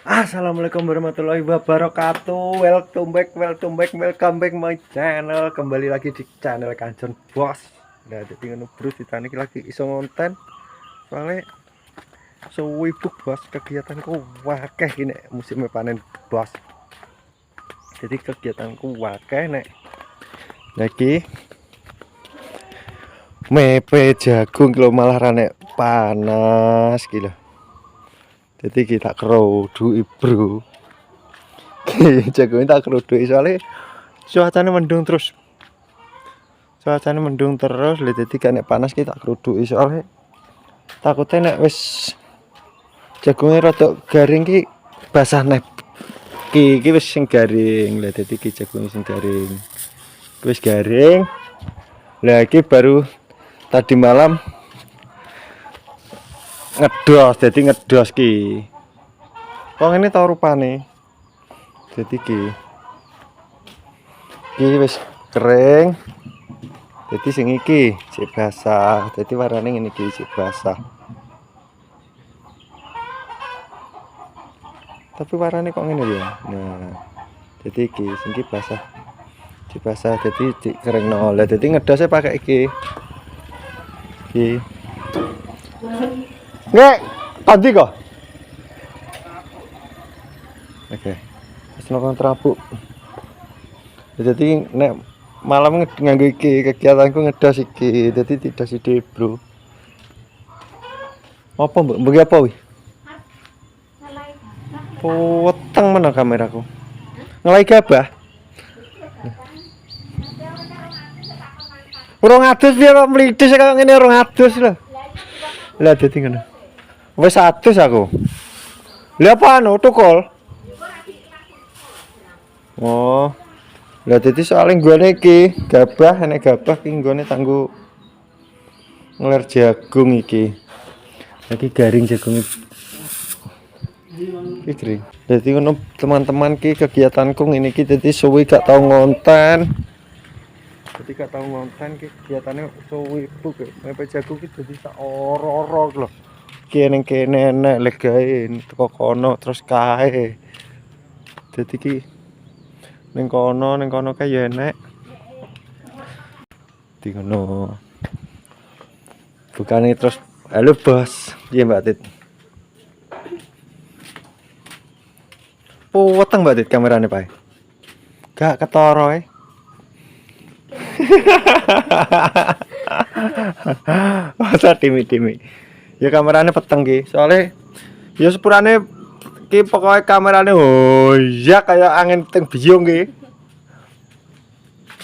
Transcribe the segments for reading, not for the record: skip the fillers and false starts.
Assalamualaikum warahmatullahi wabarakatuh. Welcome back my channel. Kembali lagi di channel Kancon Bos. Nah, jadi ngono bro, kita niki lagi iso ngonten. Soalnya sibuk bos, kegiatanku wakeh ini musim panen bos. Jadi kegiatanku wakeh nek lagi mepe jagung kilo malah rane panas kilo. Jadi kita kerodui bro. Jagungnya tak kerodui soalnya cuacanya mendung terus. Jadi kan panas kita kerodui soalnya takutnya nek wis jagungnya rada garing ki basah nek. Ki wis sing garing. Lah dadi ki jagung sing garing. Wis garing. Lah iki baru tadi malam ngedos, jadi ngedos ki. Kok ini tau rupane. Jadi ki wis kering. Jadi sing iki sik basah. Jadi warnane ngene iki sik basah. Tapi warnane kok ngene ya. Nah, jadi iki sing iki basah. Sik basah jadi dikeringno. Lah jadi ngedose pakai iki. Iki. Nek, tadi kok. Oke. Wis nang trabuk. Jadi nek malam nganggo iki kegiatanku ngedos iki. Jadi tidak sithik, Bro. Apa mbok mbok apa wi? Weteng mana kameraku. Ngelai gabah. Urung adus piye kok mlidhis kaya ngene urung adus lho. Lah dadi ngono. Wis adus aku. Lah apa anu tukul? Oh. Lah dadi soalnya nggone iki gabah enek gabah ki nggone tanggo ngeler jagung iki. Lagi garing jagung iki kering. Jadi ngono teman-teman ki kegiatanku ngene iki dadi suwi gak tau ngonten. Jadi gak tau ngonten ki kegiatane suwi bu mepe jagung ki dadi sak ora-ora lho. Ki ning kene enek legae teko kono terus kae. Dadi ki ning kono kae ya enek. Di ngono. Bukane terus halo bos. Iya Mbak Tit. Weteng Mbak Tit kamerane pae. Gak ketara Masa timi-timi. Ya kamerane peteng ki. Soale ya sepurane ki pokoke kamerane oh ya kayak angin teng biyung ki.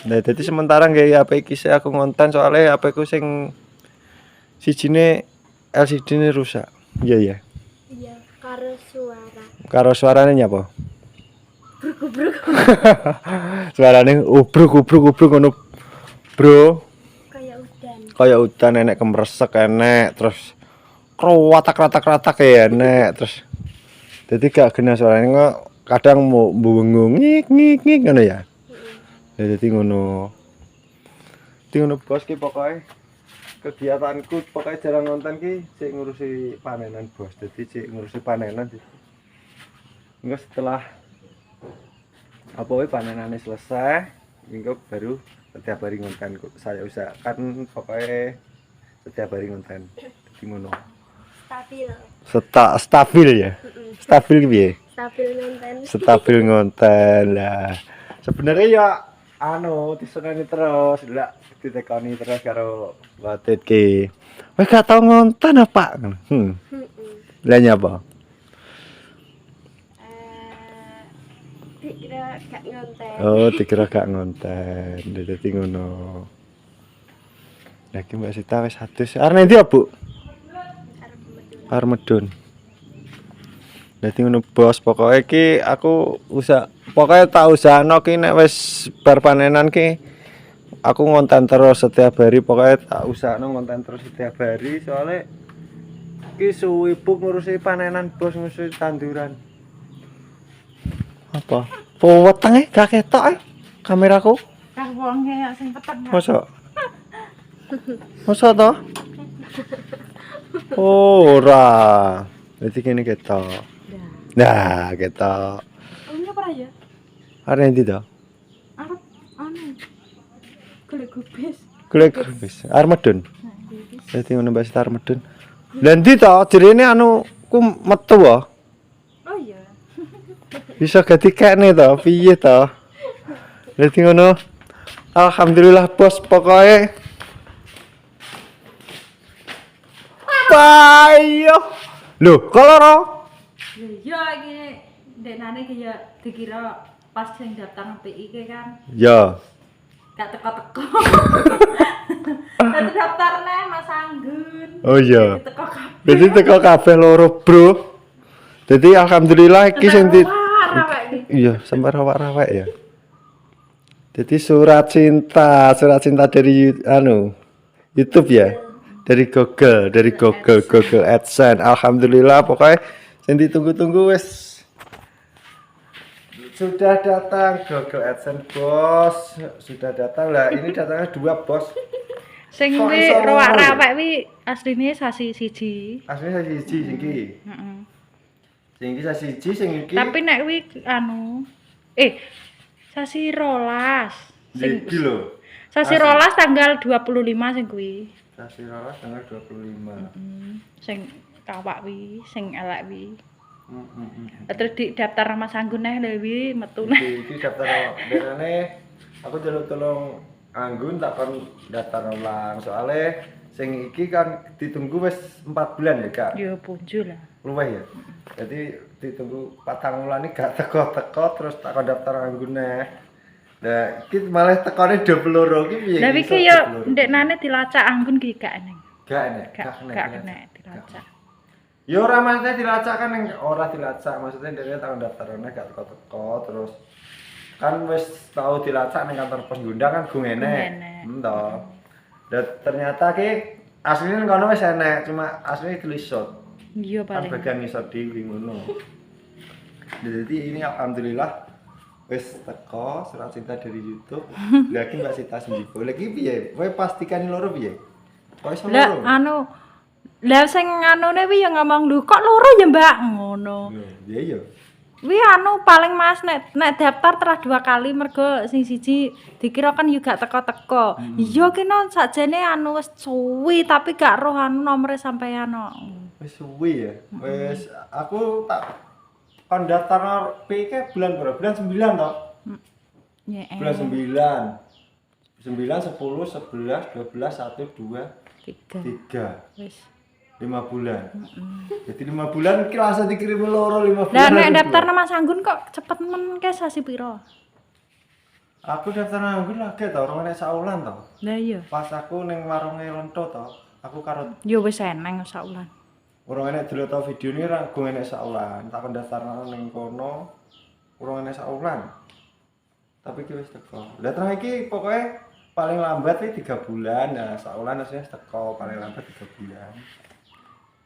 Nah, jadi sementara nggih HP iki aku ngonten soalnya HP ku sing sijine LCD-ne rusak. Iya ya. Iya, karo suara. Karo suarane nyapa? Bruk-bruk. Suarane ubruk ngono. Bro, Kayak udan. udan enek kemresek enek terus kratak-kratak ya enek terus. Jadi gak kena suarane kok kadang mau bungung ngik ngono ya. Ya jadi ngono. Bos ki pokoke kegiatanku pokoknya jarang nonton ki sik ngurusi panenan bos. Jadi sik ngurusi panenan. Enggak setelah apa wae panenane selesai, minggu baru setiap hari ngonten saya usahakan pokoknya setiap hari ngonten. Jadi ngono. Stabil. Stabil ya. Stabil piye? Stabil ngonten. Stabil ngonten lah. Sebenarnya ya anu diseneni terus, lha ditekoni terus karo Batit ki. Wes gak tau ngonten apa? Lah nyapa? Dikira gak ngonten. Oh, dikira gak ngonten. Dadi ngono. Lah ki Mbak Sita wis adus. Arep ndi, Bu? Arep medun. Dadi ngono bos, pokoke ki aku pokoke tak usahano ki nek wis bar panenan ki aku ngonten terus setiap hari, pokoke tak usahano ngonten terus setiap hari soalnya ki suwibuk ngurusi panenan bos, ngurusi tanduran. Apa? Wetenge gak ketok kameraku. Kah wonge sing peteng. Masa to? Oh, ora. Dadi kene ketok. Nah, ketok. Punya apa ya? Arep endi to? Arep anu. Golek gubis. Golek wis arep medun. Nah, gubis. Dadi ngono Mbak Sita arep medun. Lah endi to jerene anu ku metu wae. Oh iya. Bisa gatikane to, piye to? Dadi ngono. Alhamdulillah bos pokoknya. Bayo. Loh, kalau Ya iki denane ki ya dikira pas sing daftar PI ki kan ya. gak teko-teko. Dadi daftarne Mas Anggun. Oh iya. Teko kabeh. Jadi teko kabeh loro, Bro. Jadi alhamdulillah iki sing di iya, sampai rawak-rawak ya. Jadi surat cinta dari YouTube ya. Dari Google AdSense. Alhamdulillah pokoknya yang ditunggu-tunggu wes sudah datang Google AdSense bos, sudah datang lah. Ini datangnya 2 bos. Sing Kok kuwi iso ngono rawak-rawak kuwi asline sasi siji. Aslinya sasi siji sing iki. Heeh. Sing iki sasi siji sing iki. Tapi nek kuwi sasi rolas. Iki lho. Sasi rolas tanggal 25 sing kuwi. Sasi rolas tanggal 25. Sing kawak kuwi, sing elek kuwi. Heeh. Terus di daftar Mas Anggun neh lho kuwi metu neh. Iki daftar benane aku jaluk tolong Anggun tak kon daftar ulang soalnya sing iki kan ditunggu wis 4 bulan ya Kak. Yo punju lah. Luwih ya. Jadi ditunggu 4 bulan iki gak teko-teko terus tak kon daftar Anggun neh. Nah, iki malah tekone 22 iki piye? Lah iki yo ndeknane dilacak Anggun ki gak eneng. Gak enek. Gak enek dilacak. Ya ora maksudnya dilacak kan yang ora dilacak maksudnya dari tahun daftarane gak teko-teko terus kan wis tau dilacak ning kantor pos Gundang kan gung enek. Entah. Dan ternyata ki asline kono wis enek cuma asline tulisot. Iya Kan paling. bagian ngisor dhewe ngono. Jadi ini alhamdulillah wis teko surat cinta dari YouTube. Lah ki Mbak Sita Senjibo. Lagi piye? Kowe pastikan loro piye? Kok iso Lah loro? lah sing anune kuwi ya ngomong lho kok loro ya Mbak ngono. Iya iya. Kuwi paling Mas nek daftar telah 2 kali mergo sing siji dikira kan juga teko-teko. Iya kena sakjane wis suwi tapi gak roh nomere sampean kok. Wis suwi ya. Wis aku tak kon daftar PK bulan berapa? Bulan 9 toh? Ya. Bulan 9. 9 10 11 12 1 2 3 Wis. 5 bulan. Jadi 5 bulan ki langsung dikirim loro 5 bulan. Lah nek daftar Mas Anggun kok cepet men ke sasi piro? Aku daftar nang Anggun lagi to, ora enek saulan to. Lah iya. Pas aku ning warunge Lonto to, aku karo Ya wis eneng saulan. urung enek delok to videone ra gung enek saulan. Tak daftar ning kono urung enek saulan. Tapi ki wis teko. Lah terus iki pokoke paling lambat iki 3 bulan. Nah, saulan asline teko paling lambat 3 bulan.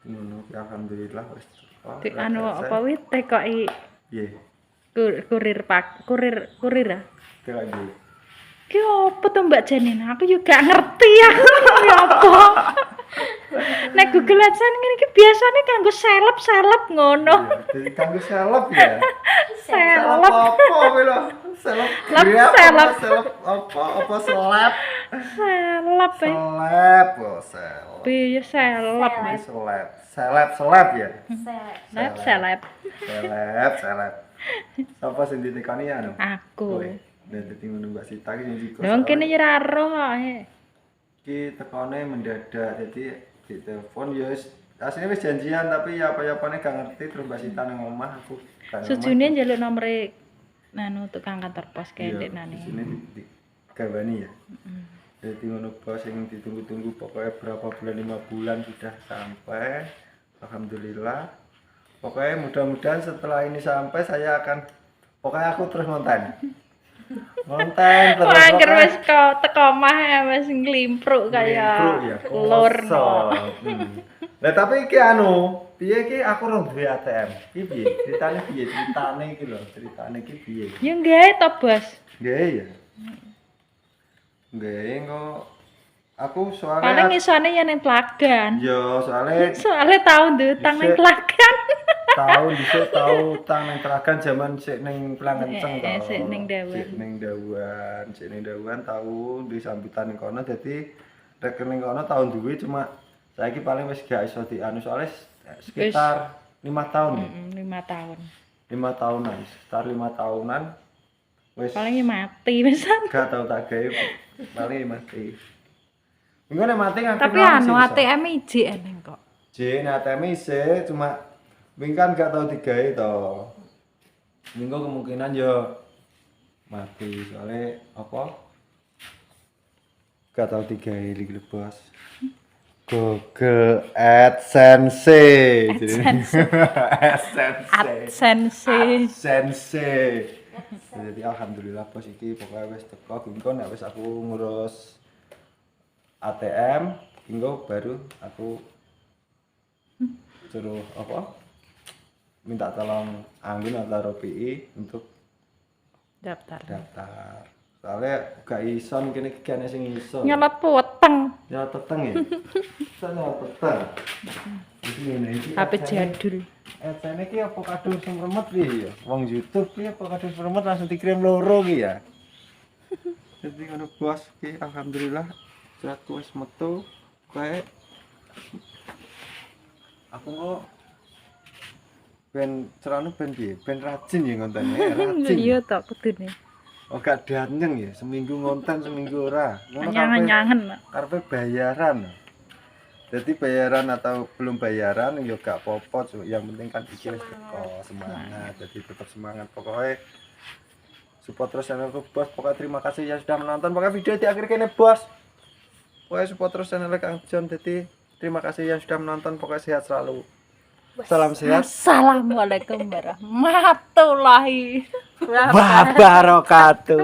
Ngono ki alhamdulillah wis teko. Apa kuwi tekoki Piye? kurir ah. Teko iki. Ki opo to Mbak Janin? Aku juga ngerti aku ya apa. Nek Google AdSense ngene iki biasane kanggo seleb ngono. Jadi kanggo seleb ya. Seleb. Apa kowe lho? Seleb. Seleb. Seleb apa seleb? Seleb. Seleb, oh seleb. Piye seleb? Seleb ya. Seleb. Seleb. Sapa sing ditekani anu? Aku. Nek dadi ngono Mbak Sita iki sing jiko. Lah kene ya ra roh ae. Iki tekone mendadak. Jadi ditelepon ya wis asline wis janjian tapi ya apa-apane gak ngerti terus Mbak Sita nang omah aku. Sujune njaluk nomere tukang kantor pos kae ndeknane. Di sini digawani ya. Jadi ngono bos yang ditunggu-tunggu pokoknya berapa bulan 5 bulan sudah sampai. Alhamdulillah. Pokoknya mudah-mudahan setelah ini sampai saya akan pokoknya aku terus ngonten. Ngonten terus. Angger wis teko omah wis nglimpruk kaya lorno. Lah tapi iki anu, piye iki aku rong duwe ATM. Iki piye? Ceritane piye? Ceritane iki lho, ceritane iki piye? Ya gawe to, Bos. Gawe ya. Gawe kok aku soalnya paling isone ya ning Tlagan. Yo, soalnya Soale tau ndutang ning Tlagan. Tahu dhisik tahu utang nang Teragan jaman sik ning Plangenceng to. Sik ning Dawan. Sik ning Dawan tahu di sambutan ning kono dadi rekening kono tahun duwe cuma saiki paling wis gak iso dianu soalnya sekitar 5 tahun ya. 5 tahun. 5 tahunan, sekitar 5 tahunan wis Paling mati pisan. gak tau tak gawe paling mati. Minggu nek mati ngakeh. Tapi anu ATM iji eneng kok. Nek ATM isih cuma minggu kan gak tau digawe to. Minggu kemungkinan yo mati soalnya apa? Gak tau digawe iki lho, Bos. Google AdSense. AdSense. Jadi alhamdulillah bos iki pokoknya wis teko Gingko nek wis aku ngurus ATM, Gingko baru aku suruh apa? Minta tolong Anggun atau Ropi untuk Daftar. Soalnya gak iso kene kene sing iso. Nyelot weteng. Ya teteng ya. Sana teteng. Iki HP jadul. Sana iki apa kado semremet piye ya? Wong YouTube ki apa kado semremet langsung dikirim loro ki ya. Jadi ngono bos ki alhamdulillah suratku wis metu kowe aku kok ben cerane ben piye? Ben rajin ya ngontene, rajin. Iya tok kudune. Oh gak dianyeng ya, seminggu ngonten seminggu ora. Nyangen-nyangen. Karepe bayaran. Jadi bayaran atau belum bayaran ya gak apa-apa, yang penting kan iki wis teko semangat. Jadi tetap semangat pokoknya. Support terus channelku bos. Pokoknya terima kasih yang sudah menonton. Pokoknya video di akhir kene bos. Pokoknya support terus channel Kang John. Jadi terima kasih yang sudah menonton. Pokoknya sehat selalu. Salam sehat. Assalamualaikum warahmatullahi Wabarakatuh.